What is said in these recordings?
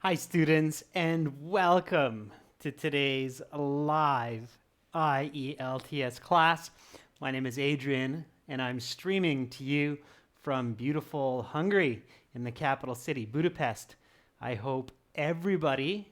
Hi, students, and welcome to today's live IELTS class. My name is Adrian, and I'm streaming to you from beautiful Hungary in the capital city, Budapest. I hope everybody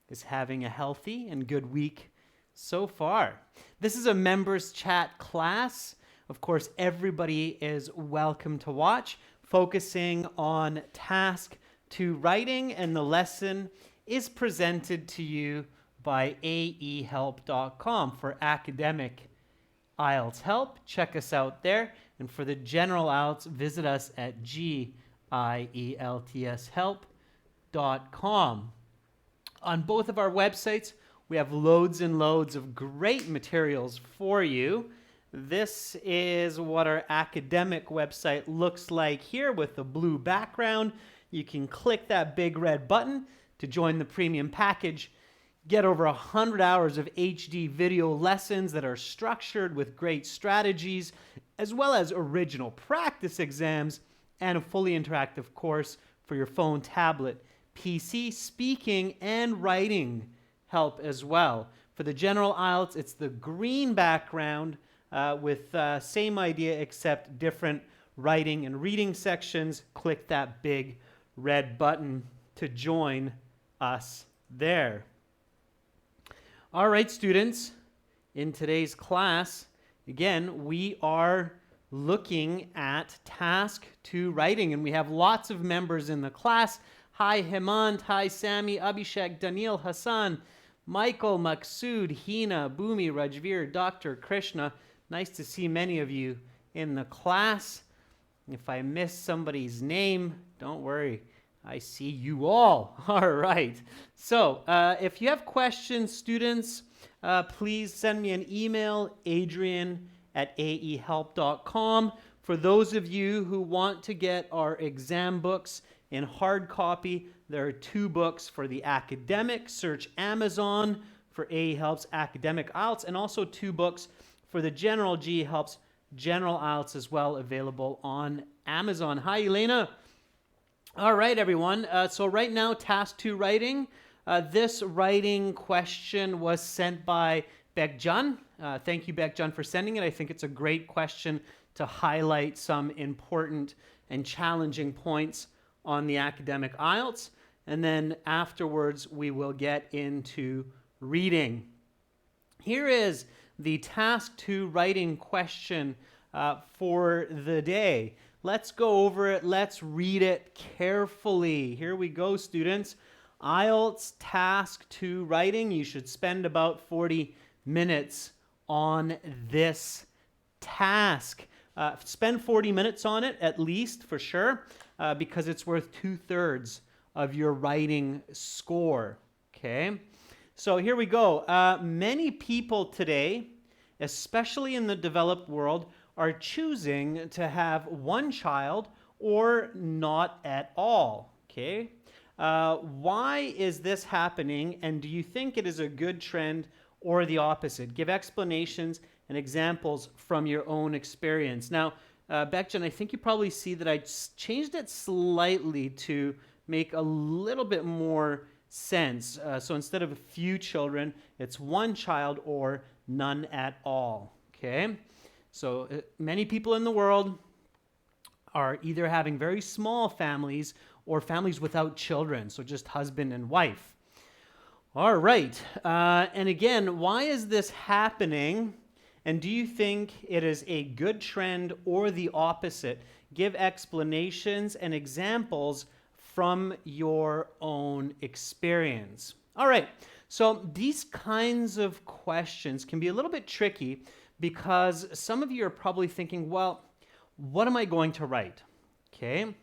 is having a healthy and good week so far. This is a members chat class. Of course, everybody is welcome to watch, focusing on task 2 writing, and the lesson is presented to you by aehelp.com. For academic IELTS help, check us out there. And for the general IELTS, visit us at gieltshelp.com. On both of our websites, we have loads and loads of great materials for you. This is what our academic website looks like here with the blue background. You can click that big red button to join the premium package. Get over 100 hours of HD video lessons that are structured with great strategies, as well as original practice exams and a fully interactive course for your phone, tablet, PC, speaking, and writing help as well. For the general IELTS, it's the green background with same idea except different writing and reading sections. Click that big red button to join us there. All right, students, in today's class, again, we are looking at task 2 writing, and we have lots of members in the class. Hi, Hemant. Hi, Sami, Abhishek, Daniil, Hassan, Michael, Maksud, Hina, Bhumi, Rajveer, Dr. Krishna. Nice to see many of you in the class. If I miss somebody's name, don't worry. I see you all. All right. So if you have questions, students, please send me an email, adrian@aehelp.com. For those of you who want to get our exam books in hard copy, there are 2 books for the academic. Search Amazon for AE Helps Academic IELTS, and also 2 books for the general GE Helps General IELTS as well, available on Amazon. Hi, Elena. All right, everyone. So right now, task 2 writing. This writing question was sent by Bekjan. Thank you, Bekjan, for sending it. I think it's a great question to highlight some important and challenging points on the academic IELTS. And then afterwards, we will get into reading. Here is the task 2 writing question for the day. Let's go over it. Let's read it carefully. Here we go, students. IELTS task 2 writing. You should spend about 40 minutes on this task. Spend 40 minutes on it at least, for sure, because it's worth 2/3 of your writing score. Okay? So here we go. Many people today, especially in the developed world, are choosing to have 1 child or not at all. Okay? Why is this happening, and do you think it is a good trend or the opposite? Give explanations and examples from your own experience. Now, Bekjan, I think you probably see that I changed it slightly to make a little bit more sense. So instead of a few children, it's 1 child or none at all. Okay? So many people in the world are either having very small families or families without children, so just husband and wife. All right. And again, why is this happening? And do you think it is a good trend or the opposite? Give explanations and examples from your own experience. All right. So these kinds of questions can be a little bit tricky because some of you are probably thinking, well, what am I going to write? Okay.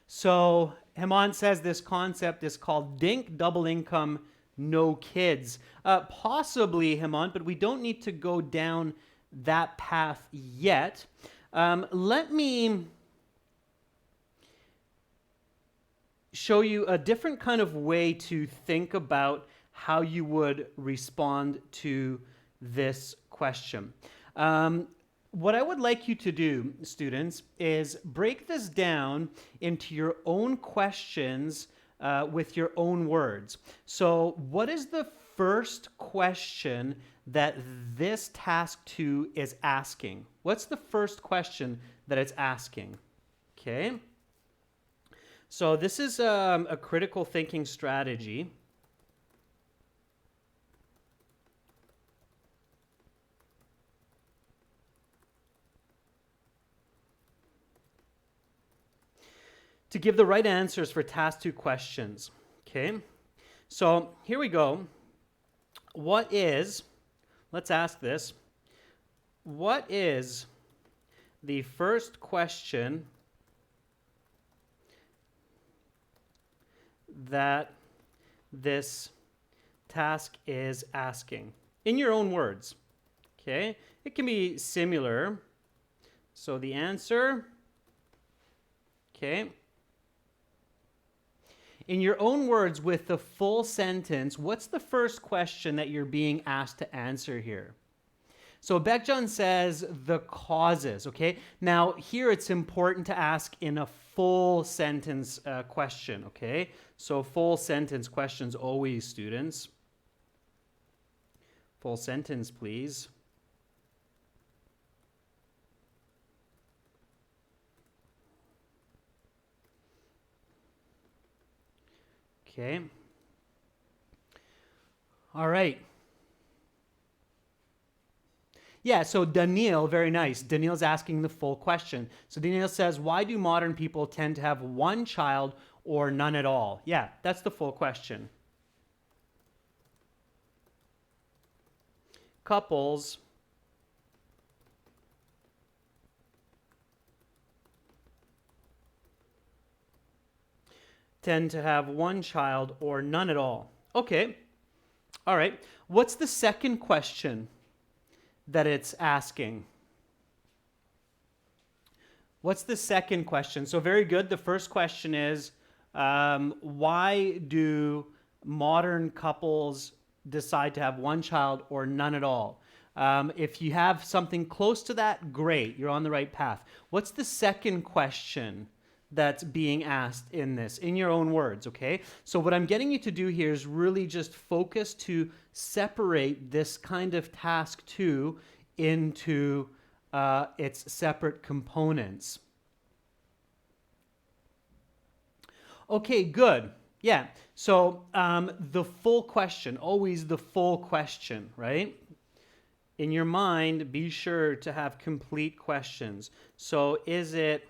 So Hemant says this concept is called DINK, double income, no kids. Possibly, Hemant, but we don't need to go down that path yet. Let me show you a different kind of way to think about how you would respond to this question. What I would like you to do, students, is break this down into your own questions with your own words. So what is the first question that this task 2 is asking? What's the first question that it's asking? Okay. So this is a critical thinking strategy. To give the right answers for task 2 questions. Okay. So here we go. What is, let's ask this, what is the first question that this task is asking? In your own words, okay? It can be similar. So the answer, okay? In your own words with the full sentence, what's the first question that you're being asked to answer here? So Beckjohn says the causes, okay? Now here it's important to ask in a full sentence question, okay? So full sentence questions always, students. Full sentence, please. Okay. All right. Yeah, so Daniil, very nice. Daniil's asking the full question. So Daniil says, why do modern people tend to have one child or none at all? Yeah, that's the full question. Couples tend to have one child or none at all. Okay. All right. What's the second question that it's asking? What's the second question? So very good. The first question is, why do modern couples decide to have one child or none at all? If you have something close to that, great. You're on the right path. What's the second question that's being asked in this, in your own words, okay? So what I'm getting you to do here is really just focus to separate this kind of task 2 into its separate components. Okay, good. Yeah, so the full question, always the full question, right? In your mind, be sure to have complete questions. So is it...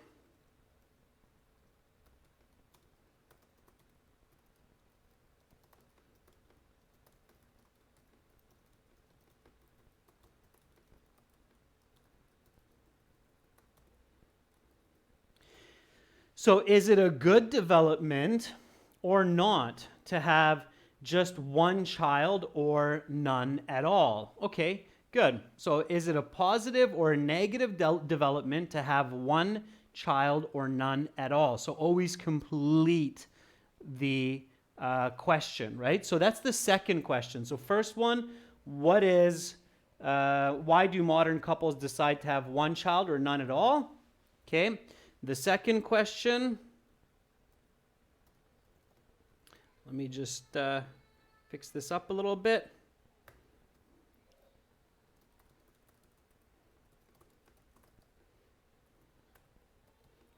So is it a good development or not to have just one child or none at all? Okay, good. So is it a positive or a negative development to have one child or none at all? So always complete the question, right? So that's the second question. So first one, what is, why do modern couples decide to have one child or none at all? Okay. The second question, let me just fix this up a little bit.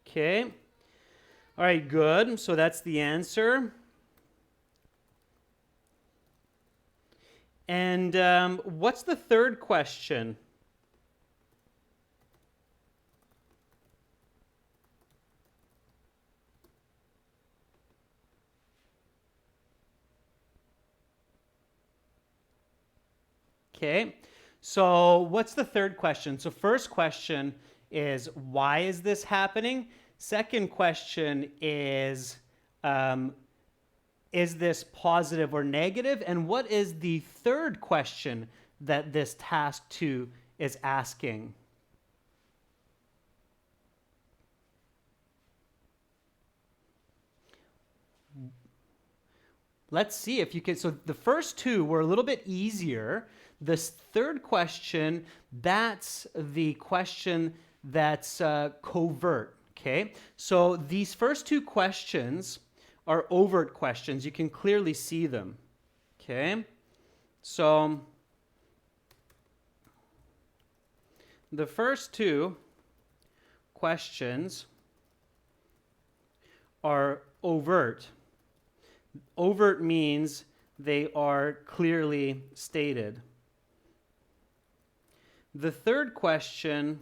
Okay. All right, good. So that's the answer. And what's the third question? Okay, so what's the third question? So first question is, why is this happening? Second question is this positive or negative? And what is the third question that this task 2 is asking? Let's see if you can. So the first 2 were a little bit easier. This third question, that's the question that's covert, okay? So these first 2 questions are overt questions. You can clearly see them. Okay? So the first two questions are overt. Overt means they are clearly stated. The third question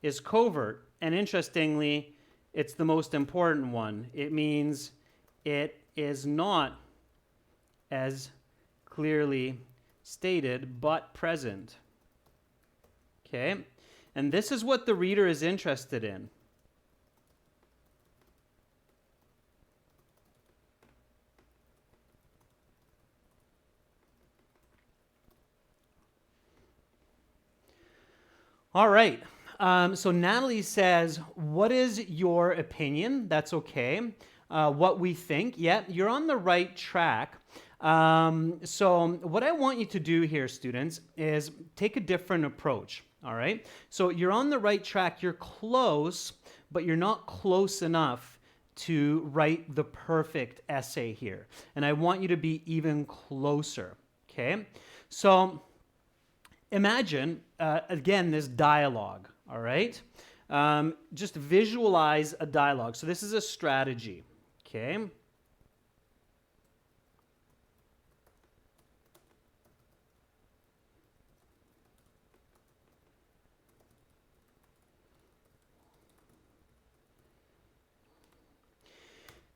is covert, and interestingly, it's the most important one. It means it is not as clearly stated, but present. Okay? And this is what the reader is interested in. All right. So Natalie says, what is your opinion? That's okay. What we think. Yeah, you're on the right track. So what I want you to do here, students, is take a different approach. All right. So you're on the right track. You're close, but you're not close enough to write the perfect essay here. And I want you to be even closer. Okay. So imagine, again, this dialogue, all right? Just visualize a dialogue. So this is a strategy, okay?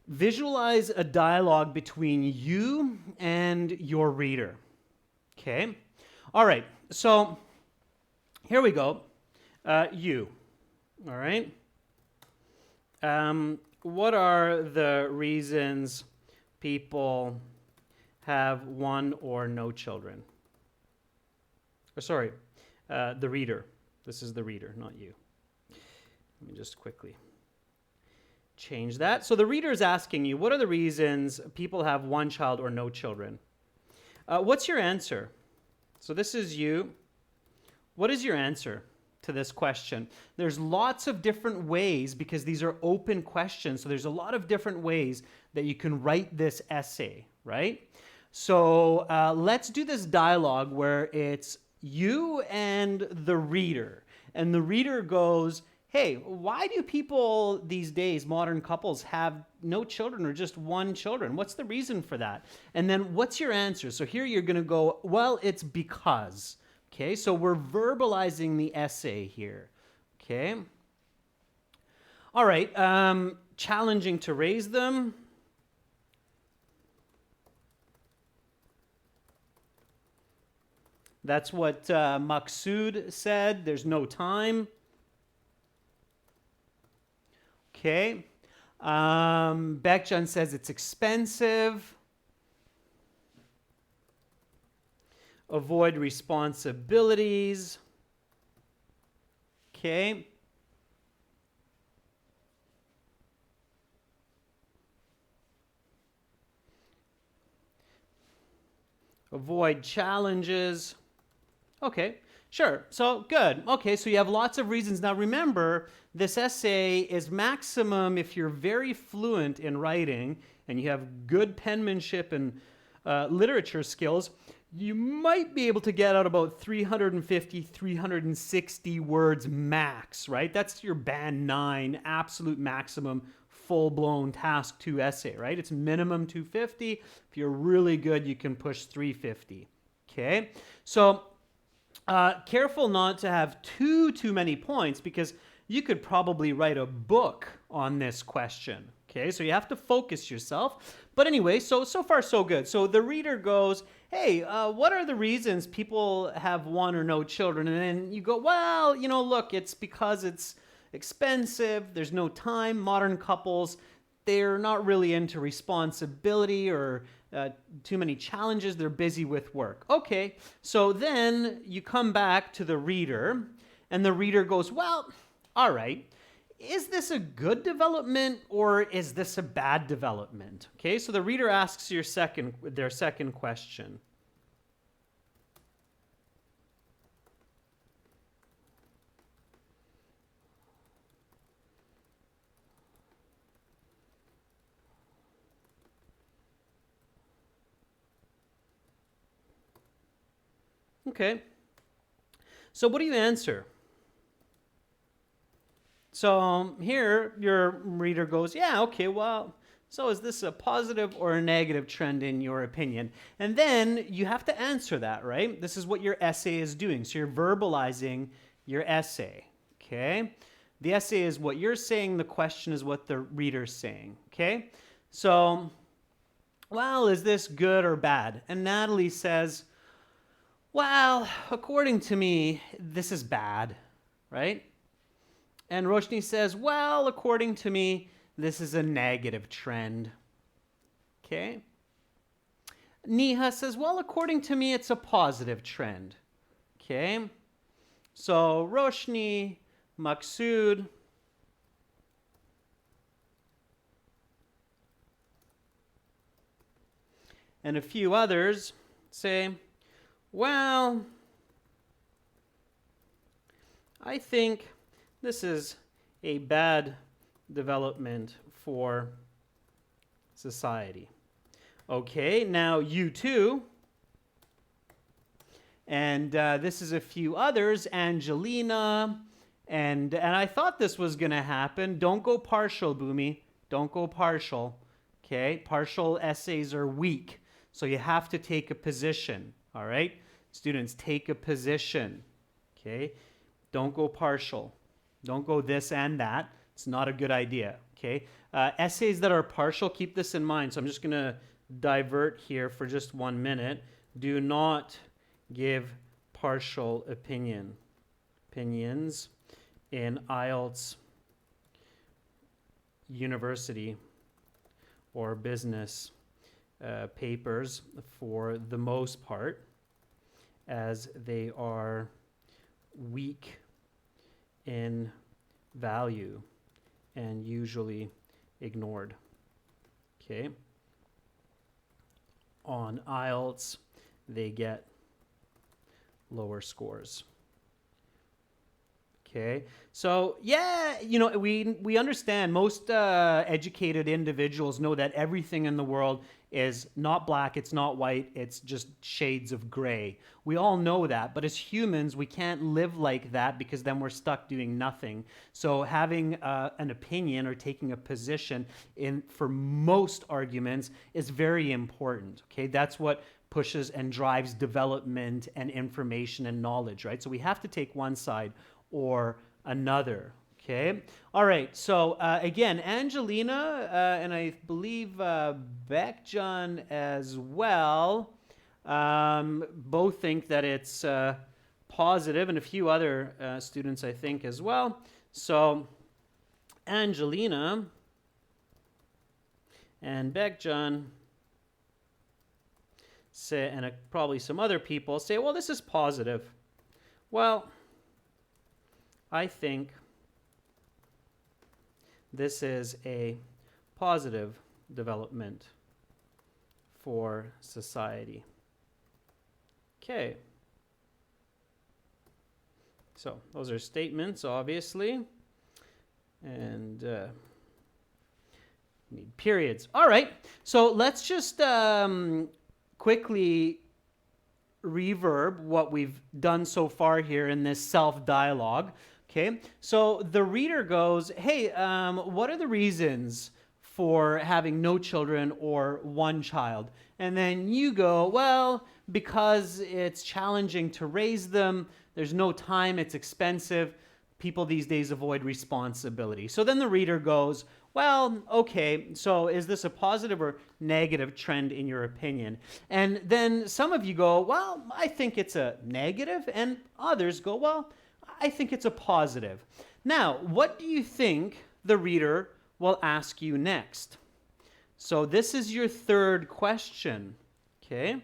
Visualize a dialogue between you and your reader, okay? All right, so here we go. You, all right? What are the reasons people have one or no children? Or sorry, the reader. This is the reader, not you. Let me just quickly change that. So the reader is asking you, what are the reasons people have one child or no children? What's your answer? So this is you. What is your answer to this question? There's lots of different ways because these are open questions. So there's a lot of different ways that you can write this essay, right? So let's do this dialogue where it's you and the reader. And the reader goes, hey, why do people these days, modern couples, have no children or just one children? What's the reason for that? And then what's your answer? So here you're going to go, well, it's because. Okay, so we're verbalizing the essay here. Okay. All right, challenging to raise them. That's what Maksud said. There's no time. Okay. Bekjan says it's expensive. Avoid responsibilities. Okay. Avoid challenges. Okay, sure. So good. Okay, so you have lots of reasons. Now remember, this essay is maximum if you're very fluent in writing and you have good penmanship and literature skills, you might be able to get out about 350, 360 words max, right? That's your band 9, absolute maximum, full-blown task 2 essay, right? It's minimum 250. If you're really good, you can push 350, okay? So careful not to have too many points because you could probably write a book on this question, okay? So you have to focus yourself. But anyway, so far so good. So the reader goes, hey, what are the reasons people have one or no children? And then you go, well, you know, look, it's because it's expensive, there's no time, modern couples, they're not really into responsibility or too many challenges, they're busy with work. Okay, so then you come back to the reader, and the reader goes, well, all right, is this a good development or is this a bad development? Okay, so the reader asks their second question. Okay. So what do you answer? So here your reader goes, yeah, okay, well, so is this a positive or a negative trend in your opinion? And then you have to answer that, right? This is what your essay is doing. So you're verbalizing your essay, okay? The essay is what you're saying. The question is what the reader's saying, okay? So, well, is this good or bad? And Natalie says, well, according to me, this is bad, right? And Roshni says, well, according to me, this is a negative trend. Okay? Neha says, well, according to me, it's a positive trend. Okay? So Roshni, Maksud, and a few others say, well, I think this is a bad development for society. Okay, now you too. And this is a few others, Angelina, and I thought this was going to happen. Don't go partial, Boomy. Don't go partial. Okay, partial essays are weak, so you have to take a position. All right, students, take a position. Okay, don't go partial. Don't go this and that. It's not a good idea, okay? Essays that are partial, keep this in mind. So I'm just going to divert here for just 1 minute. Do not give partial opinions in IELTS, university, or business papers for the most part, as they are weak in value and usually ignored. Okay. On IELTS, they get lower scores. Okay, so yeah, you know, we understand most educated individuals know that everything in the world is not black, it's not white, it's just shades of gray. We all know that, but as humans, we can't live like that because then we're stuck doing nothing. So having an opinion or taking a position for most arguments is very important. Okay, that's what pushes and drives development and information and knowledge, right? So we have to take one side or another. Okay. All right. So again, Angelina and I believe Beckjohn as well both think that it's positive, and a few other students I think as well. So Angelina and Beckjohn say, and probably some other people say, well, this is positive. Well, I think this is a positive development for society. Okay. So those are statements, obviously. And need periods. All right. So let's just quickly reverb what we've done so far here in this self-dialogue. Okay, so the reader goes, hey, what are the reasons for having no children or one child? And then you go, well, because it's challenging to raise them, there's no time, it's expensive, people these days avoid responsibility. So then the reader goes, well, okay, so is this a positive or negative trend in your opinion? And then some of you go, well, I think it's a negative, and others go, well, I think it's a positive. Now, what do you think the reader will ask you next? So this is your third question, okay?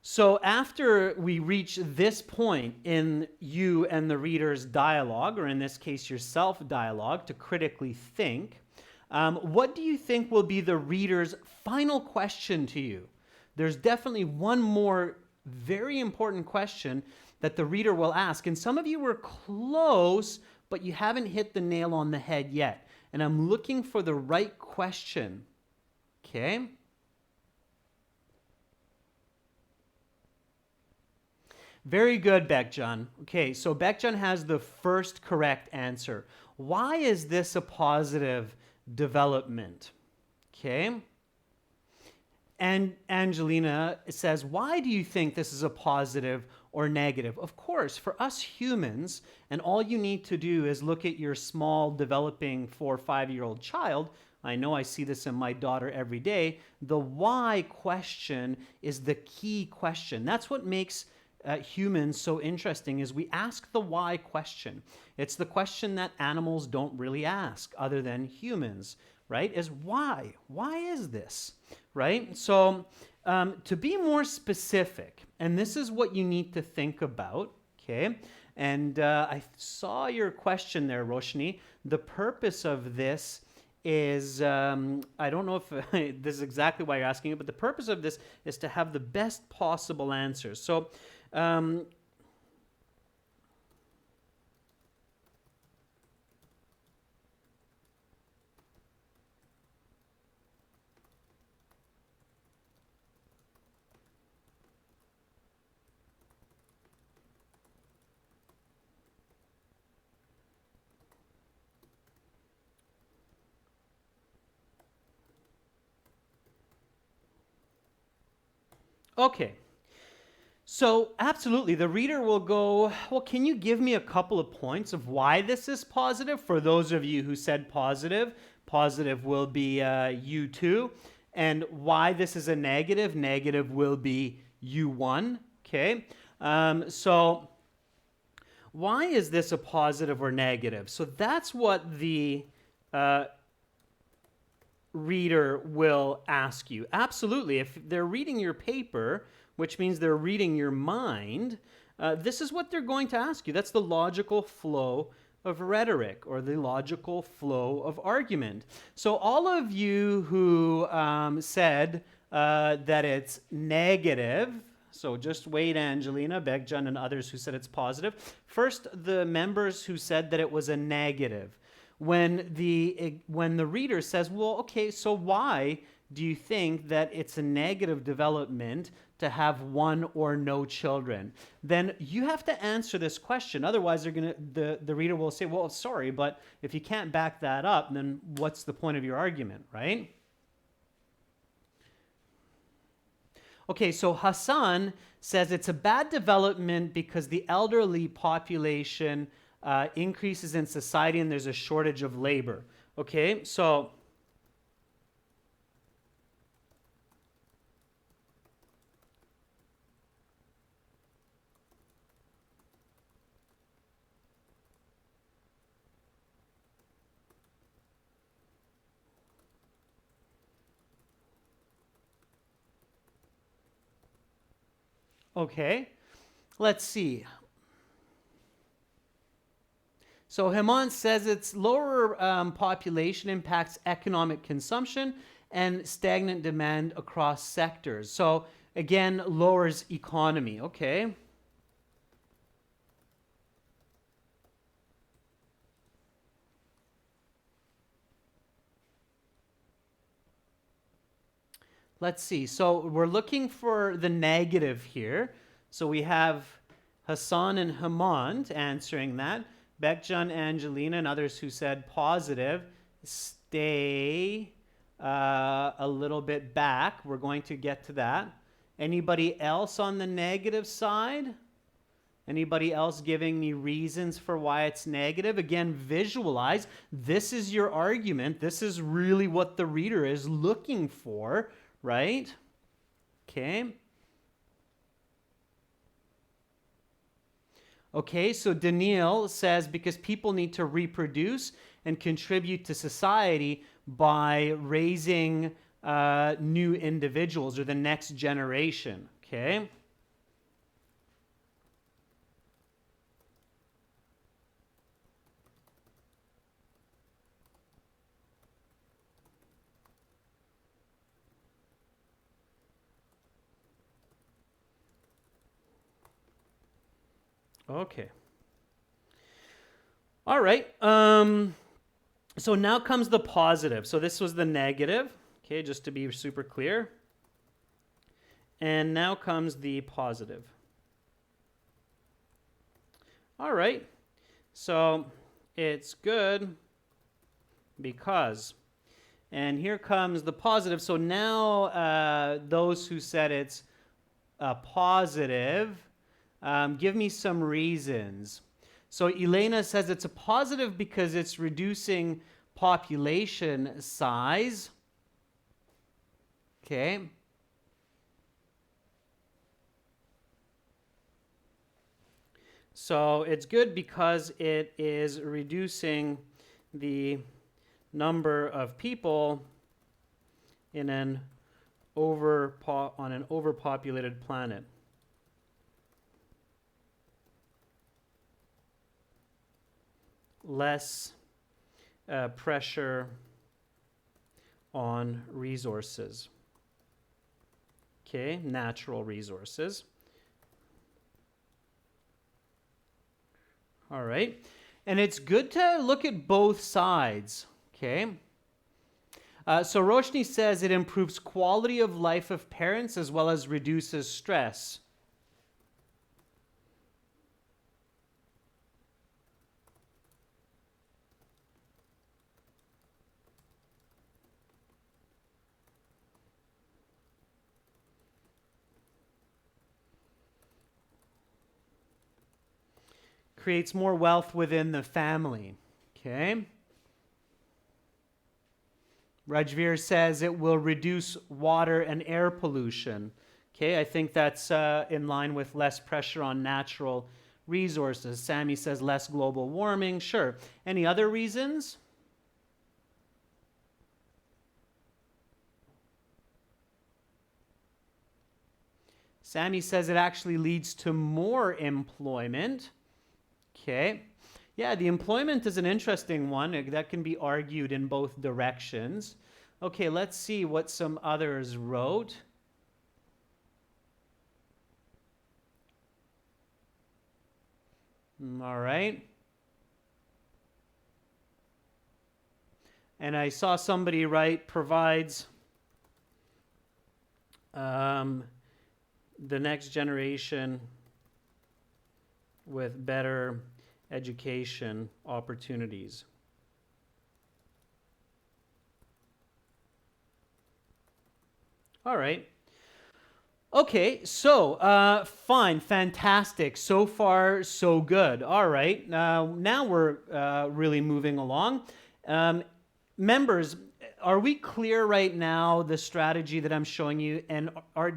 So after we reach this point in you and the reader's dialogue, or in this case, your self-dialogue, to critically think, what do you think will be the reader's final question to you? There's definitely one more very important question that the reader will ask. And some of you were close, but you haven't hit the nail on the head yet. And I'm looking for the right question. Okay? Very good, Bekjan. Okay, so Bekjan has the first correct answer. Why is this a positive development? Okay. And Angelina says, why do you think this is a positive or negative? Of course, for us humans, and all you need to do is look at your small developing 4 or 5-year-old child. I know I see this in my daughter every day. The why question is the key question. That's what makes humans so interesting, is we ask the why question. It's the question that animals don't really ask other than humans, right? Is why? Why is this? Right? So to be more specific, and this is what you need to think about, okay? And I saw your question there, Roshni. The purpose of this is, I don't know if this is exactly why you're asking it, but the purpose of this is to have the best possible answers. So okay. So absolutely, the reader will go, well, can you give me a couple of points of why this is positive? For those of you who said positive, positive will be U2. And why this is a negative, negative will be U1. Okay. So why is this a positive or negative? So that's what the reader will ask you. Absolutely. If they're reading your paper, which means they're reading your mind, this is what they're going to ask you. That's the logical flow of rhetoric, or the logical flow of argument. So all of you who said that it's negative, so just wait, Angelina, Begjan, and others who said it's positive. First, the members who said that it was a negative. When the reader says, well, okay, so why do you think that it's a negative development to have one or no children? Then you have to answer this question. Otherwise, the reader will say, well, sorry, but if you can't back that up, then what's the point of your argument, right? Okay, so Hassan says it's a bad development because the elderly population increases in society and there's a shortage of labor. Okay, so okay, let's see. So Hemant says its lower population impacts economic consumption and stagnant demand across sectors. So again, lowers economy. Okay. Let's see. So we're looking for the negative here. So we have Hassan and Hemant answering that. Bekjan, Angelina, and others who said positive, stay a little bit back. We're going to get to that. Anybody else on the negative side? Anybody else giving me reasons for why it's negative? Again, visualize. This is your argument. This is really what the reader is looking for, right? Okay. Okay, so Daniil says because people need to reproduce and contribute to society by raising new individuals or the next generation. Okay. Okay. All right. So now comes the positive. So this was the negative. Okay, just to be super clear. And now comes the positive. All right. So it's good because, and here comes the positive. So now those who said it's positive, give me some reasons. So Elena says it's a positive because it's reducing population size. Okay. So it's good because it is reducing the number of people in an on an overpopulated planet. Less pressure on resources. Okay, natural resources. All right. And it's good to look at both sides. Okay. So Roshni says it improves quality of life of parents as well as reduces stress. Creates more wealth within the family. Okay. Rajveer says it will reduce water and air pollution. Okay, I think that's in line with less pressure on natural resources. Sammy says less global warming. Sure. Any other reasons? Sammy says it actually leads to more employment. Okay. Yeah, the employment is an interesting one. That can be argued in both directions. Okay, let's see what some others wrote. All right. And I saw somebody write provides the next generation with better education opportunities. All right. Okay, so fine, fantastic. So far, so good. All right, now we're really moving along. Members, are we clear right now the strategy that I'm showing you? And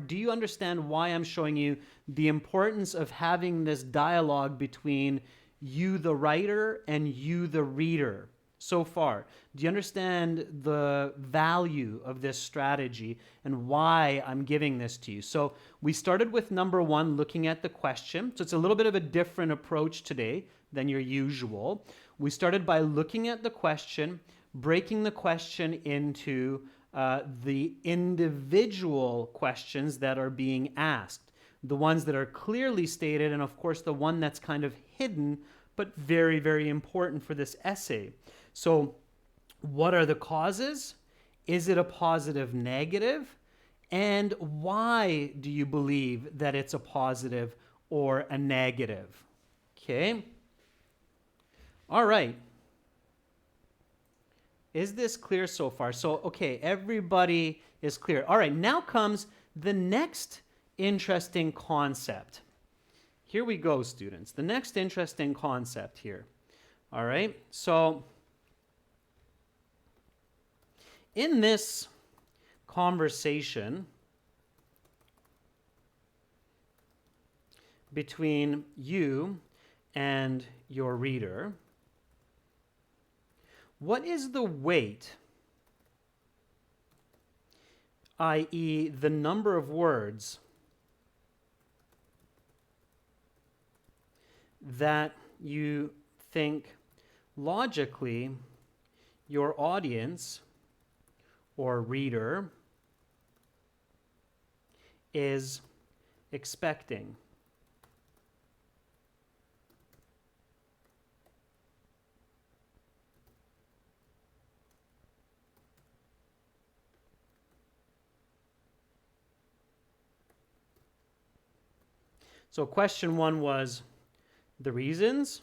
do you understand why I'm showing you the importance of having this dialogue between you, the writer, and you, the reader? So far, do you understand the value of this strategy and why I'm giving this to you? So we started with number one, looking at the question. So it's a little bit of a different approach today than your usual. We started by looking at the question, breaking the question into the individual questions that are being asked, the ones that are clearly stated, and of course the one that's kind of hidden, but very, very important for this essay. So what are the causes? Is it a positive, negative? And why do you believe that it's a positive or a negative? Okay. All right. Is this clear so far? So, okay, everybody is clear. All right, now comes the next interesting concept. Here we go, students. The next interesting concept here. All right, so in this conversation between you and your reader, what is the weight, i.e., the number of words that you think logically your audience or reader is expecting? So question one was The reasons.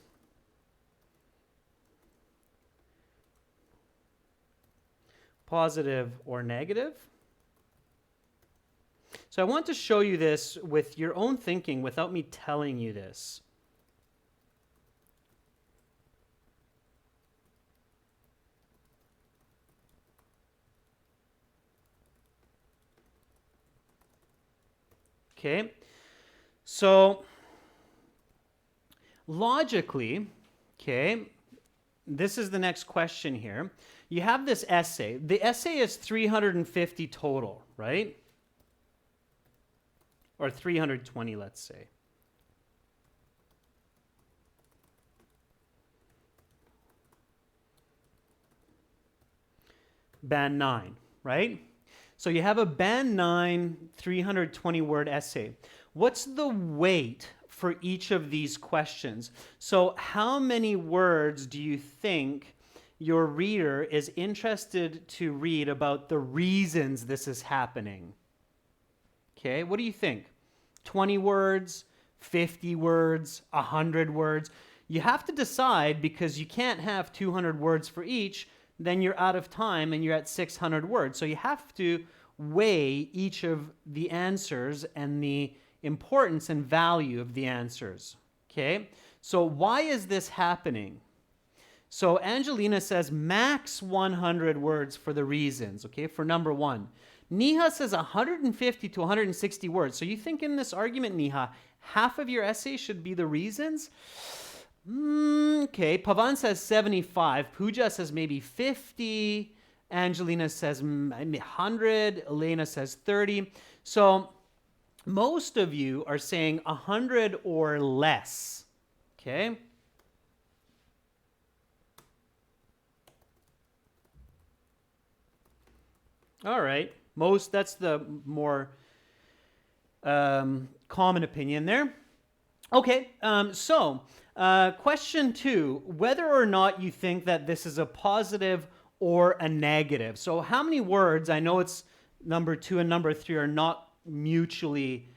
Positive or negative. So I want to show you this with your own thinking without me telling you this. Okay, so logically, okay, this is the next question here. You have this essay. The essay is 350 total, right? Or 320, let's say. Band 9, right? So you have a band 9, 320 word essay. What's the weight for each of these questions? So how many words do you think your reader is interested to read about the reasons this is happening? Okay, what do you think? 20 words, 50 words, 100 words? You have to decide, because you can't have 200 words for each. Then you're out of time and you're at 600 words. So you have to weigh each of the answers and the importance and value of the answers. Okay, so why is this happening? So Angelina says max 100 words for the reasons, okay, for number 1. Neha says 150 to 160 words. So you think in this argument, Neha, half of your essay should be the reasons? Okay, Pavan says 75. Pooja says maybe 50. Angelina says 100. Elena says 30. So most of you are saying 100 or less. Okay. All right. That's the more common opinion there. Okay, question 2, whether or not you think that this is a positive or a negative. So how many words, I know it's number 2 and number 3 are not mutually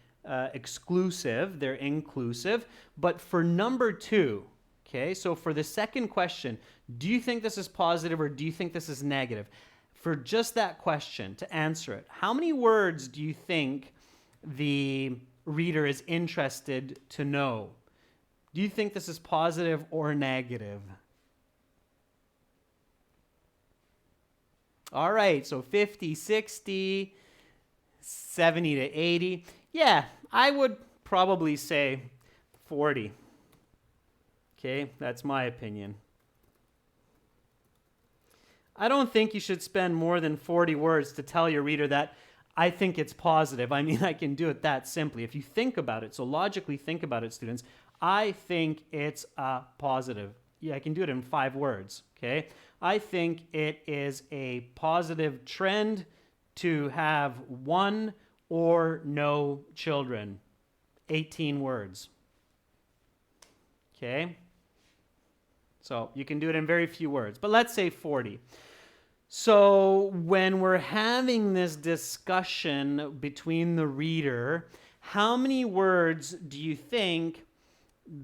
exclusive, they're inclusive, but for number 2, okay, so for the second question, do you think this is positive or do you think this is negative? For just that question, to answer it, how many words do you think the reader is interested to know? Do you think this is positive or negative? All right, so 50, 60, 70 to 80. Yeah, I would probably say 40. Okay, that's my opinion. I don't think you should spend more than 40 words to tell your reader that I think it's positive. I mean, I can do it that simply. If you think about it, so logically think about it, students, I think it's a positive. Yeah, I can do it in 5 words, okay? I think it is a positive trend to have 1 or no children. 18 words. Okay? So you can do it in very few words, but let's say 40. So when we're having this discussion between the reader, how many words do you think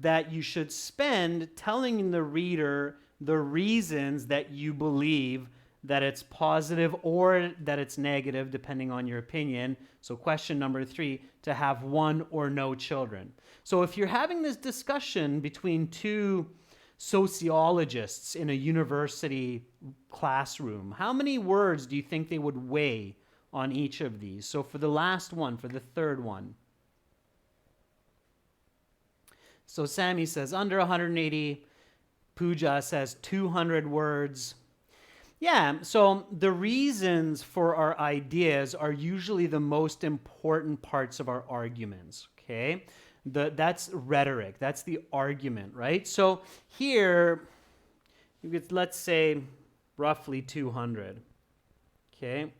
that you should spend telling the reader the reasons that you believe that it's positive or that it's negative, depending on your opinion? So question number 3, to have 1 or no children. So if you're having this discussion between 2 sociologists in a university classroom, how many words do you think they would weigh on each of these? So for the last one, for the third one. So Sammy says under 180. Pooja says 200 words. Yeah, so the reasons for our ideas are usually the most important parts of our arguments, okay? That's rhetoric, that's the argument, right? So here, let's say roughly 200, okay?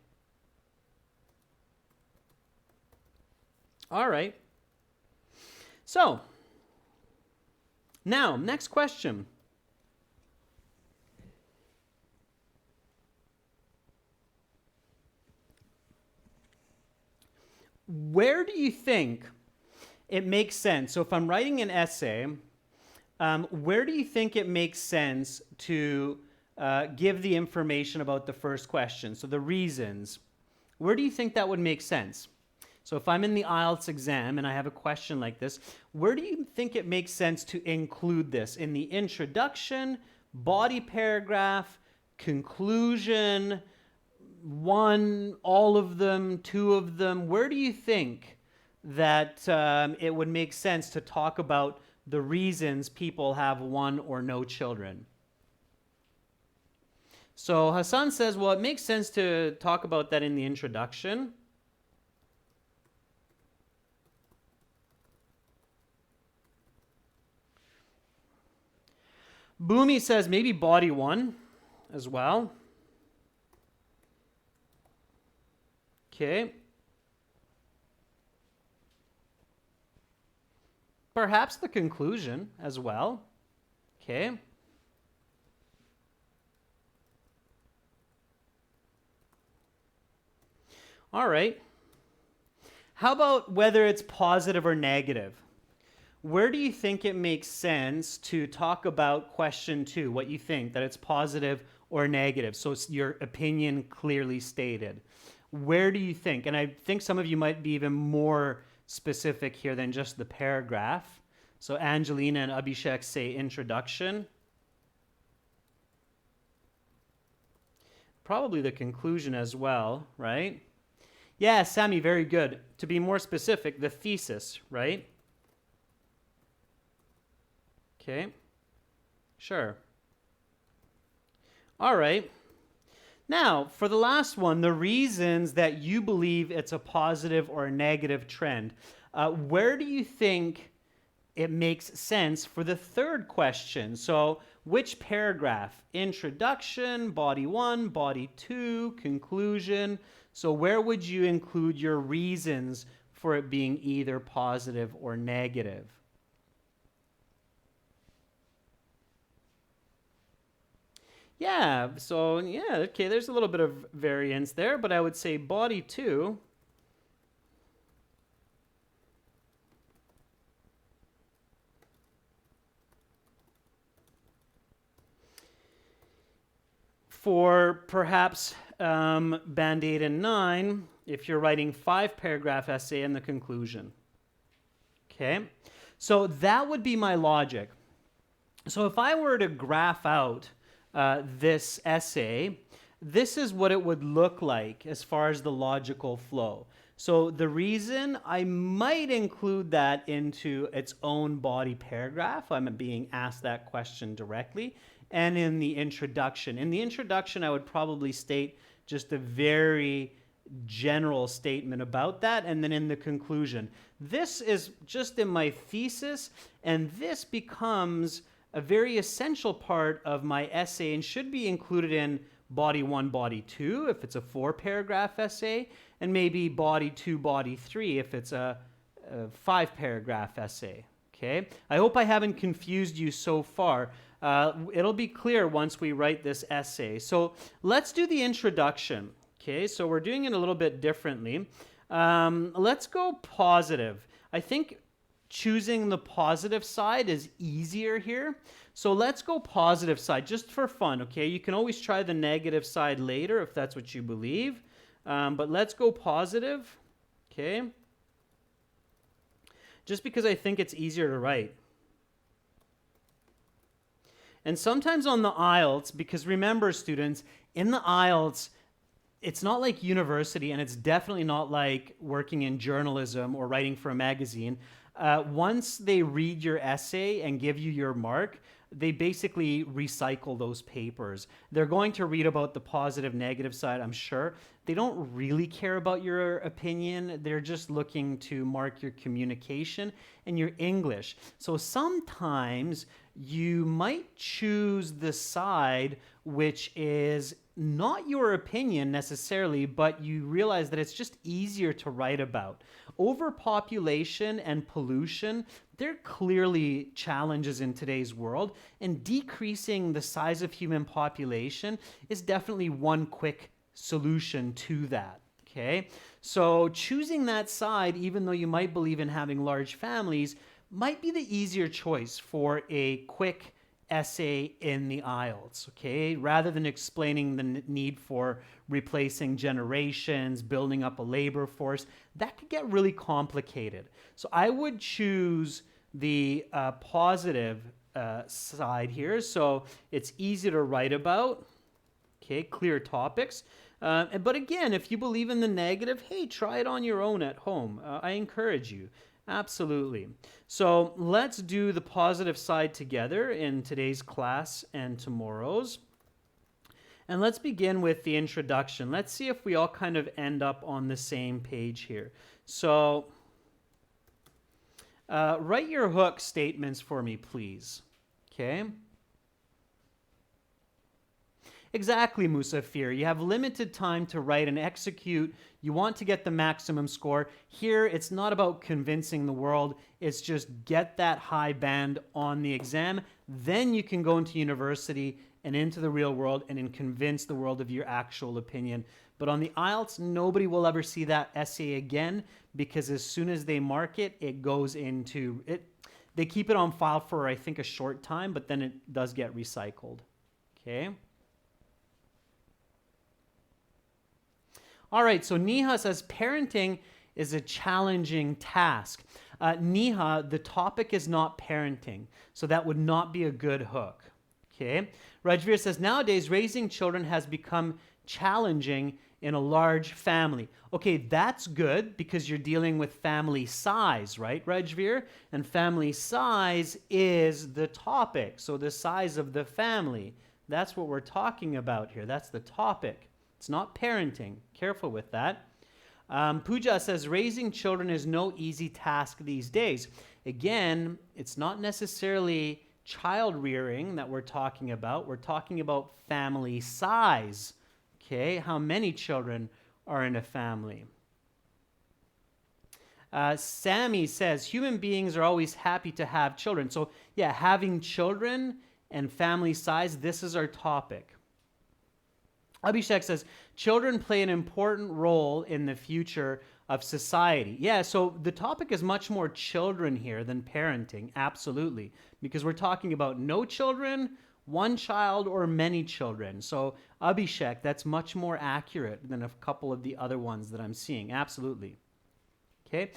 All right. So, now, next question. Where do you think it makes sense? So if I'm writing an essay Where do you think it makes sense to give the information about the first question? So the reasons. Where do you think that would make sense? So if I'm in the IELTS exam and I have a question like this, where do you think it makes sense to include this? In the introduction, body paragraph, conclusion, one, all of them, two of them? Where do you think that it would make sense to talk about the reasons people have one or no children? So Hassan says, well, it makes sense to talk about that in the introduction. Boomy says maybe body one as well. Okay. Perhaps the conclusion as well. Okay. All right. How about whether it's positive or negative? Where do you think it makes sense to talk about question 2, what you think, that it's positive or negative? So it's your opinion clearly stated. Where do you think? And I think some of you might be even more specific here than just the paragraph. So Angelina and Abhishek say introduction. Probably the conclusion as well, right? Yeah, Sammy, very good. To be more specific, the thesis, right? Okay, sure. All right. Now, for the last one, the reasons that you believe it's a positive or a negative trend. Where do you think it makes sense for the third question? So, which paragraph? Introduction, body 1, body 2, conclusion. So, where would you include your reasons for it being either positive or negative? Yeah, so yeah, okay, there's a little bit of variance there, but I would say body 2. For perhaps Band-Aid and 9, if you're writing 5-paragraph essay in the conclusion. Okay, so that would be my logic. So if I were to graph out this essay, this is what it would look like as far as the logical flow. So the reason I might include that into its own body paragraph, I'm being asked that question directly, and in the introduction. In the introduction, I would probably state just a very general statement about that, and then in the conclusion. This is just in my thesis, and this becomes a very essential part of my essay and should be included in body 1, body 2 if it's a 4-paragraph essay, and maybe body 2, body 3 if it's a 5-paragraph essay. Okay, I hope I haven't confused you so far. It'll be clear once we write this essay. So let's do the introduction. Okay, so we're doing it a little bit differently. Let's go positive. I think choosing the positive side is easier here. So let's go positive side just for fun, okay? You can always try the negative side later if that's what you believe. But let's go positive, okay? Just because I think it's easier to write. And sometimes on the IELTS, because remember students, in the IELTS, it's not like university, and it's definitely not like working in journalism or writing for a magazine. Once they read your essay and give you your mark, they basically recycle those papers. They're going to read about the positive, negative side, I'm sure. They don't really care about your opinion. They're just looking to mark your communication and your English. So sometimes you might choose the side which is not your opinion necessarily, but you realize that it's just easier to write about. Overpopulation and pollution, they're clearly challenges in today's world, and decreasing the size of human population is definitely one quick solution to that. Okay, so choosing that side, even though you might believe in having large families, might be the easier choice for a quick essay in the IELTS, okay? Rather than explaining the need for replacing generations, building up a labor force, that could get really complicated. So I would choose the positive side here. So it's easy to write about, okay? Clear topics. But again, if you believe in the negative, hey, try it on your own at home. I encourage you. Absolutely. So let's do the positive side together in today's class and tomorrow's. And let's begin with the introduction. Let's see if we all kind of end up on the same page here. So write your hook statements for me, please. Okay. Exactly, Musafir. You have limited time to write and execute. You want to get the maximum score. Here, it's not about convincing the world. It's just get that high band on the exam. Then you can go into university and into the real world and convince the world of your actual opinion. But on the IELTS, nobody will ever see that essay again because as soon as they mark it, it goes into it. They keep it on file for, I think, a short time, but then it does get recycled. Okay. All right, so Neha says parenting is a challenging task. Neha, the topic is not parenting, so that would not be a good hook. Okay. Rajveer says nowadays raising children has become challenging in a large family. Okay, that's good because you're dealing with family size, right, Rajveer? And family size is the topic, so the size of the family. That's what we're talking about here. That's the topic. It's not parenting. Careful with that. Pooja says, raising children is no easy task these days. Again, it's not necessarily child rearing that we're talking about. We're talking about family size. Okay, how many children are in a family? Sammy says, human beings are always happy to have children. So yeah, having children and family size, this is our topic. Abhishek says, children play an important role in the future of society. Yeah, so the topic is much more children here than parenting, absolutely, because we're talking about no children, one child, or many children. So Abhishek, that's much more accurate than a couple of the other ones that I'm seeing, absolutely. Okay,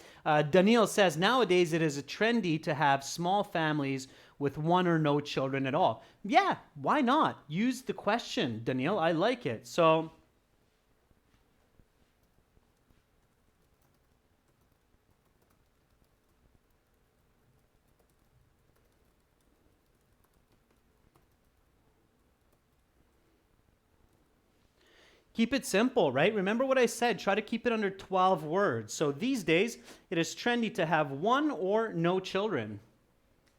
Daniil says, nowadays it is trendy to have small families with one or no children at all. Yeah, why not? Use the question, Daniil. I like it. So, keep it simple, right? Remember what I said. Try to keep it under 12 words. So these days, it is trendy to have one or no children,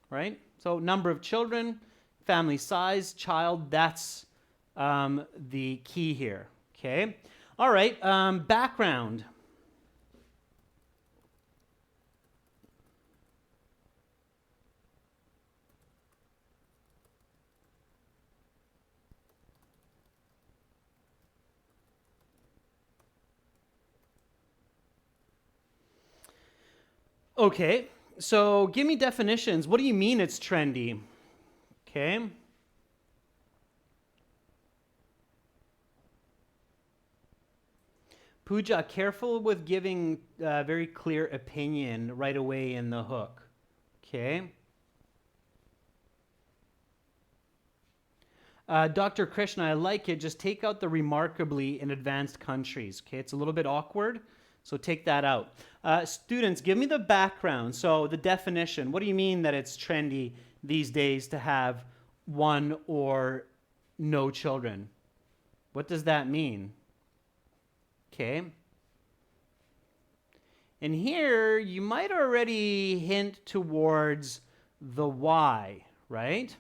right? So number of children, family size, child, that's the key here, okay? All right, background. Okay, so give me definitions. What do you mean it's trendy? Okay. Pooja, careful with giving a very clear opinion right away in the hook. Okay. Dr. Krishna, I like it. Just take out the remarkably in advanced countries. Okay, it's a little bit awkward, so take that out. Students, give me the background. So the definition. What do you mean that it's trendy these days to have one or no children? What does that mean? Okay. And here you might already hint towards the why, right?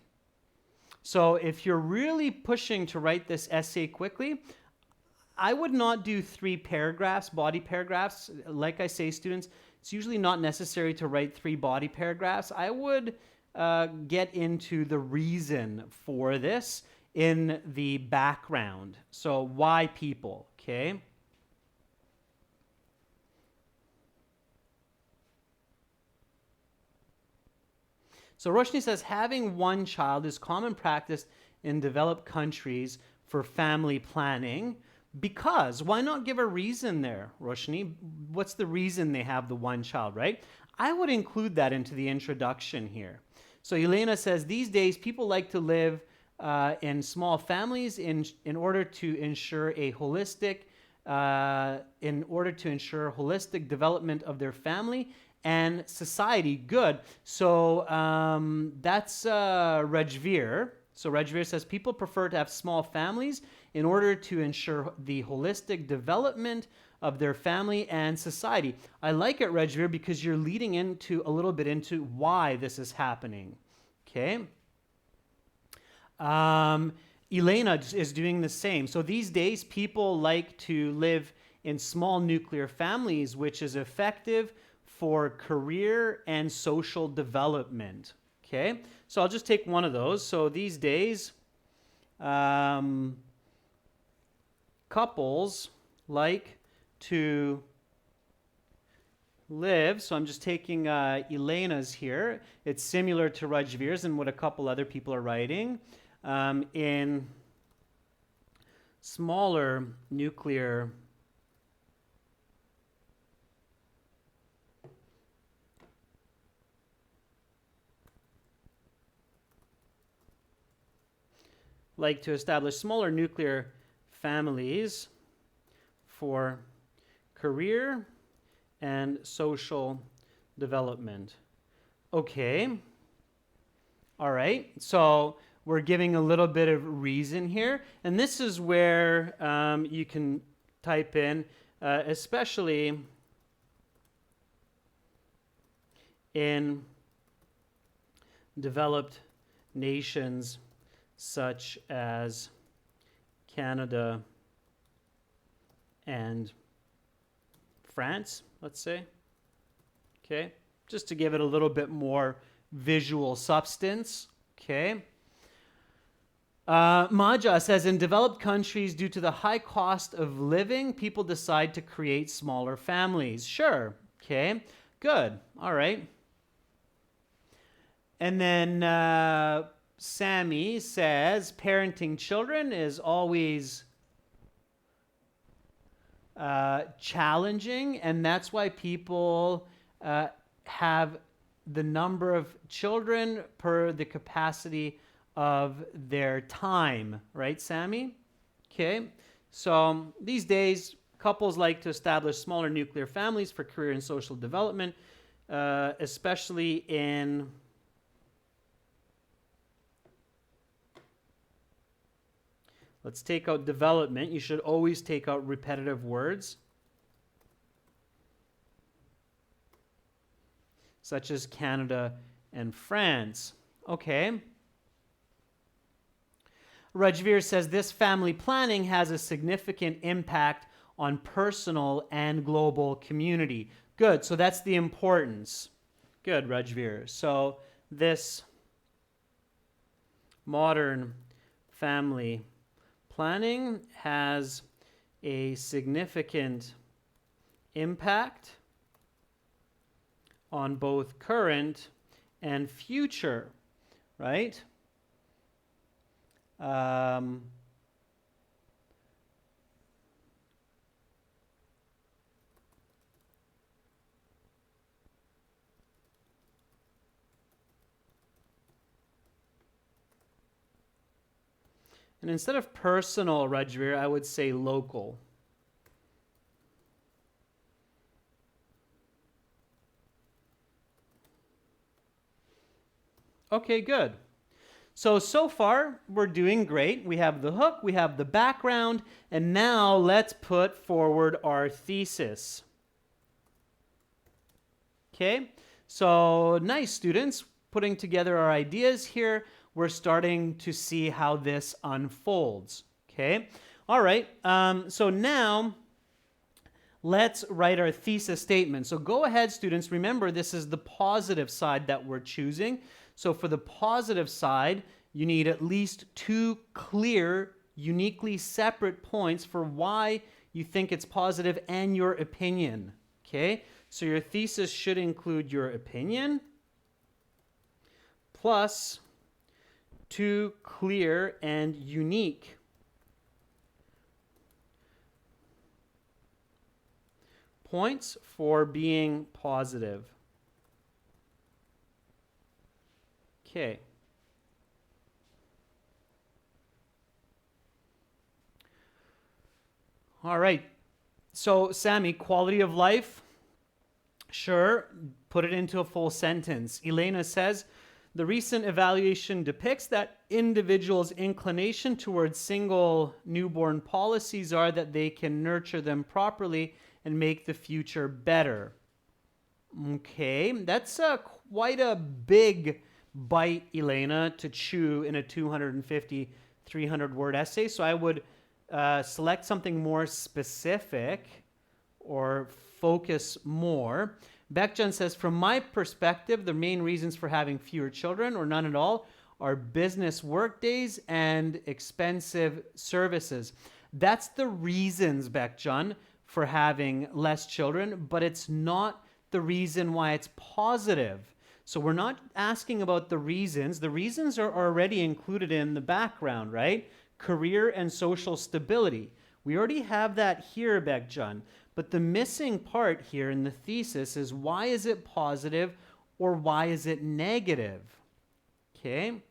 So if you're really pushing to write this essay quickly, I would not do 3 paragraphs, body paragraphs. Like I say, students, it's usually not necessary to write 3 body paragraphs. I would get into the reason for this in the background. So why people, okay? So Roshni says having one child is common practice in developed countries for family planning. Because, why not give a reason there, Roshni? What's the reason they have the one child, right? I would include that into the introduction here. So Elena says, these days people like to live in small families in order to ensure holistic development of their family and society. Good. So that's Rajveer. So Rajveer says people prefer to have small families in order to ensure the holistic development of their family and society. I like it, Rajveer, because you're leading into a little bit into why this is happening. Okay. Elena is doing the same. So these days, people like to live in small nuclear families, which is effective for career and social development. Okay, so I'll just take one of those. So these days, couples like to live, so I'm just taking Elena's here. It's similar to Rajveer's and what a couple other people are writing, in smaller nuclear like to establish smaller nuclear families for career and social development. Okay. All right. So we're giving a little bit of reason here. And this is where you can type in, especially in developed nations such as Canada and France, let's say. Okay, just to give it a little bit more visual substance. Okay. Maja says, in developed countries, due to the high cost of living, people decide to create smaller families. Sure. Okay, good. All right. And then Sammy says, parenting children is always challenging, and that's why people have the number of children per the capacity of their time, right, Sammy? Okay, so these days, couples like to establish smaller nuclear families for career and social development, especially in let's take out development. You should always take out repetitive words, such as Canada and France. Okay. Rajveer says this family planning has a significant impact on personal and global community. Good. So that's the importance. Good, Rajveer. So this modern family planning has a significant impact on both current and future, right? And instead of personal, Rajveer, I would say local. Okay, good. So far, we're doing great. We have the hook, we have the background, and now let's put forward our thesis. Okay, so nice, students, putting together our ideas here. We're starting to see how this unfolds. Okay, all right, so now let's write our thesis statement. So go ahead, students. Remember, this is the positive side that we're choosing. So for the positive side, you need at least 2 clear, uniquely separate points for why you think it's positive and your opinion. Okay, so your thesis should include your opinion plus 2 clear and unique points for being positive. Okay. All right. So, Sammy, quality of life? Sure. Put it into a full sentence. Elena says, the recent evaluation depicts that individuals' inclination towards single newborn policies are that they can nurture them properly and make the future better. Okay, that's quite a big bite, Elena, to chew in a 250, 300 word essay. So I would select something more specific or focus more. Beckjan says, from my perspective, the main reasons for having fewer children or none at all are business work days and expensive services. That's the reasons, Beckjan, for having less children, but it's not the reason why it's positive. So we're not asking about the reasons. The reasons are already included in the background, right? Career and social stability. We already have that here, Beckjan. But the missing part here in the thesis is, why is it positive or why is it negative? Okay.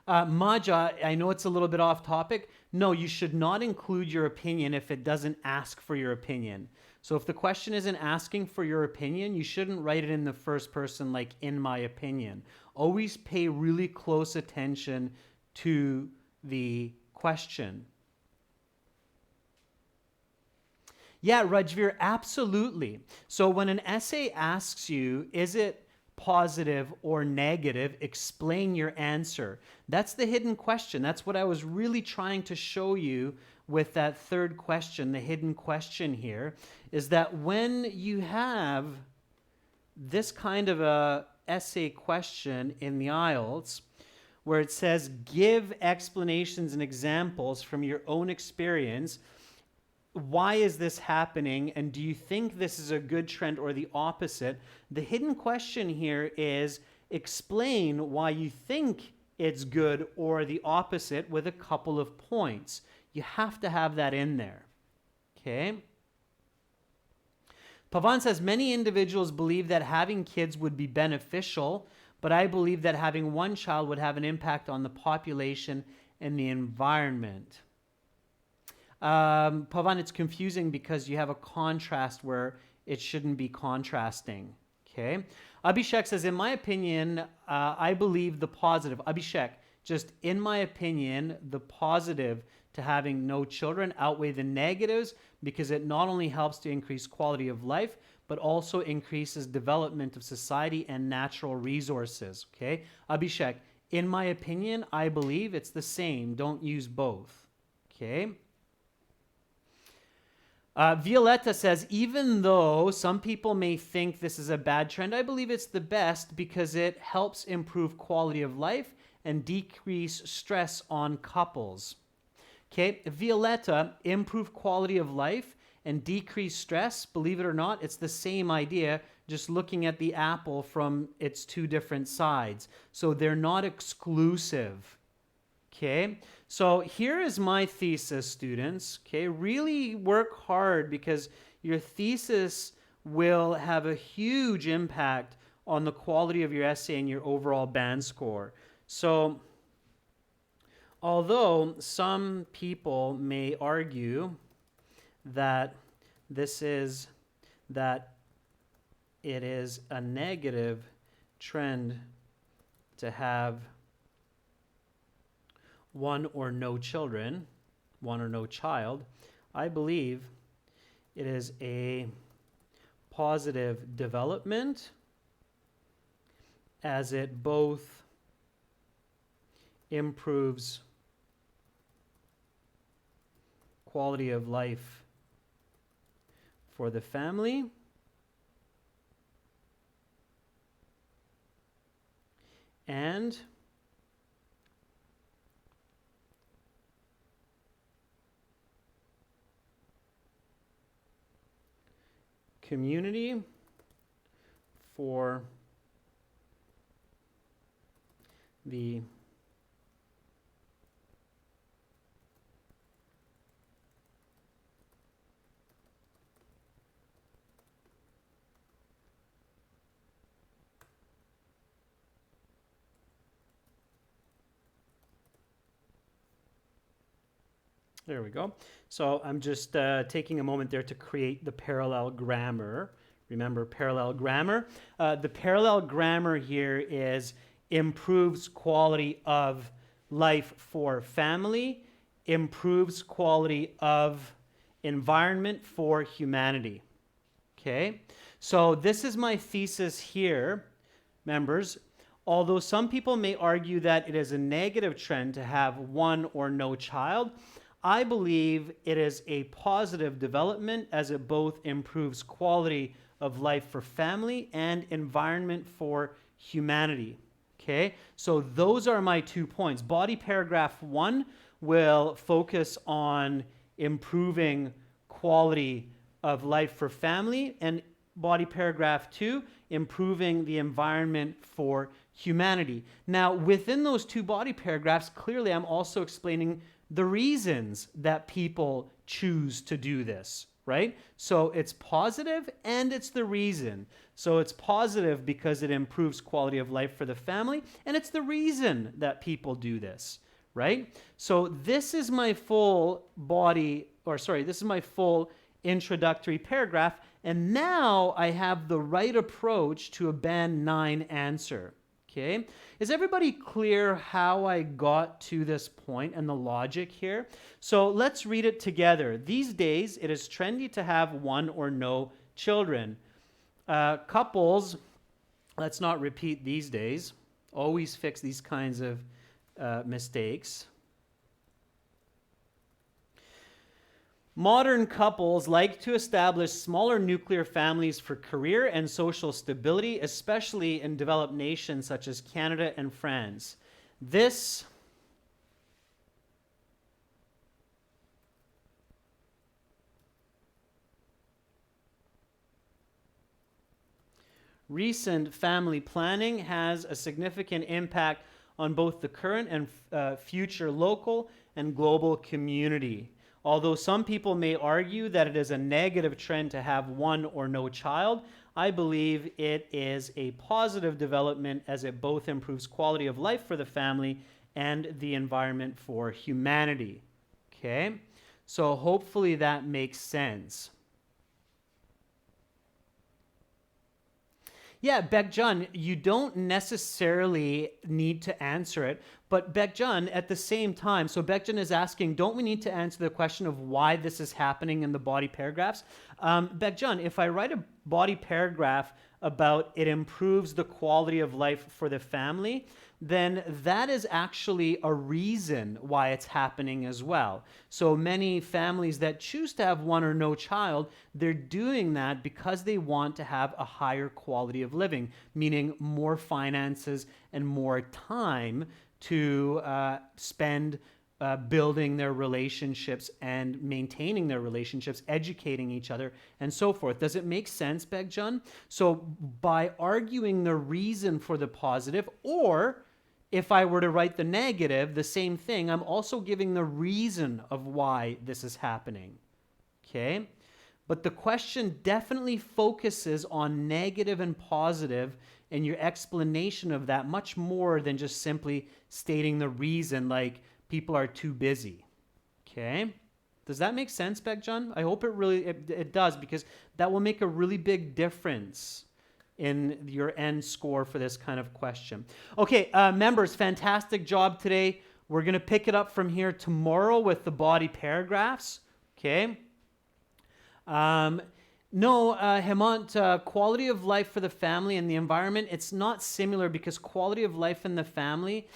Maja, I know it's a little bit off topic. No, you should not include your opinion if it doesn't ask for your opinion. So if the question isn't asking for your opinion, you shouldn't write it in the first person like, in my opinion. Always pay really close attention to the question. Yeah, Rajveer, absolutely. So when an essay asks you, is it positive or negative, explain your answer. That's the hidden question. That's what I was really trying to show you with that third question. The hidden question here is that when you have this kind of a essay question in the IELTS, where it says, give explanations and examples from your own experience. Why is this happening? And do you think this is a good trend or the opposite? The hidden question here is, explain why you think it's good or the opposite with a couple of points. You have to have that in there. Okay? Pavan says, many individuals believe that having kids would be beneficial, but I believe that having one child would have an impact on the population and the environment. Pavan, it's confusing because you have a contrast where it shouldn't be contrasting. Okay. Abhishek says, in my opinion, I believe the positive. Abhishek, just in my opinion, the positive to having no children outweigh the negatives because it not only helps to increase quality of life, but also increases development of society and natural resources. Okay. Abhishek, in my opinion, I believe it's the same. Don't use both. Okay. Violetta says, even though some people may think this is a bad trend, I believe it's the best because it helps improve quality of life and decrease stress on couples. Okay, Violetta, improve quality of life and decrease stress. Believe it or not, it's the same idea, just looking at the apple from its two different sides. So they're not exclusive. Okay, so here is my thesis, students. Okay, really work hard because your thesis will have a huge impact on the quality of your essay and your overall band score. So, although some people may argue that it is a negative trend to have one or no children, one or no child, I believe it is a positive development as it both improves quality of life for the family and community for the There we go. So I'm just taking a moment there to create the parallel grammar. Remember parallel grammar? The parallel grammar here is improves quality of life for family, improves quality of environment for humanity. Okay? So this is my thesis here, members. Although some people may argue that it is a negative trend to have one or no child, I believe it is a positive development as it both improves quality of life for family and environment for humanity. Okay, so those are my 2 points. Body paragraph 1 will focus on improving quality of life for family, and body paragraph 2, improving the environment for humanity. Now, within those 2 body paragraphs, clearly I'm also explaining the reasons that people choose to do this, right? So it's positive and it's the reason. So it's positive because it improves quality of life for the family, and it's the reason that people do this, right? So this is my full this is my full introductory paragraph, and now I have the right approach to a band 9 answer. Okay, is everybody clear how I got to this point and the logic here? So let's read it together. These days, it is trendy to have one or no children. Couples, let's not repeat these days. Always fix these kinds of mistakes. Modern couples like to establish smaller nuclear families for career and social stability, especially in developed nations such as Canada and France. This recent family planning has a significant impact on both the current and future local and global community. Although some people may argue that it is a negative trend to have one or no child, I believe it is a positive development as it both improves quality of life for the family and the environment for humanity. Okay? So hopefully that makes sense. Yeah, Bekjun, you don't necessarily need to answer it, but Bekjun, at the same time, so Bekjun is asking, don't we need to answer the question of why this is happening in the body paragraphs? Bekjun, if I write a body paragraph about it improves the quality of life for the family, then that is actually a reason why it's happening as well. So many families that choose to have one or no child, they're doing that because they want to have a higher quality of living, meaning more finances and more time to spend building their relationships and maintaining their relationships, educating each other, and so forth. Does it make sense, Bekjun? So by arguing the reason for the positive, or if I were to write the negative, the same thing, I'm also giving the reason of why this is happening. Okay? But the question definitely focuses on negative and positive, and your explanation of that much more than just simply stating the reason, like people are too busy. Okay? Does that make sense, Bekjun? I hope it does, because that will make a really big difference in your end score for this kind of question. Okay, members, fantastic job today. We're going to pick it up from here tomorrow with the body paragraphs. Okay? No, Hemant, quality of life for the family and the environment, it's not similar, because quality of life in the family,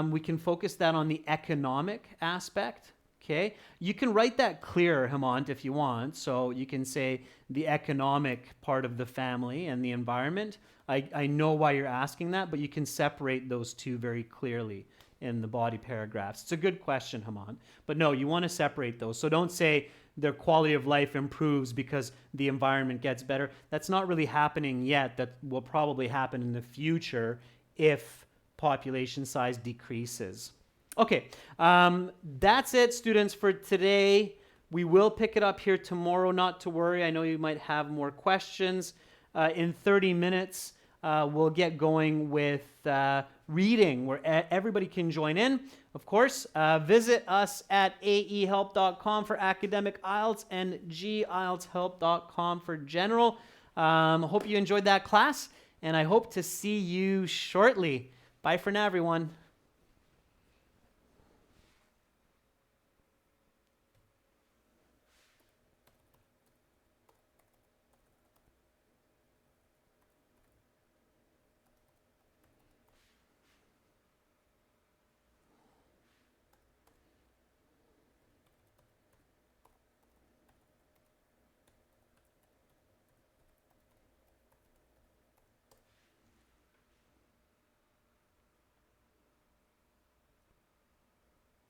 we can focus that on the economic aspect. Okay, you can write that clear, Hemant, if you want. So you can say the economic part of the family and the environment. I know why you're asking that, but you can separate those two very clearly in the body paragraphs? It's a good question, Haman. But no, you want to separate those. So don't say their quality of life improves because the environment gets better. That's not really happening yet. That will probably happen in the future if population size decreases. Okay, that's it, students, for today. We will pick it up here tomorrow, not to worry. I know you might have more questions. In 30 minutes, we'll get going with reading, where everybody can join in. Of course, visit us at aehelp.com for academic IELTS and gieltshelp.com for general. Hope you enjoyed that class, and I hope to see you shortly. Bye for now, everyone.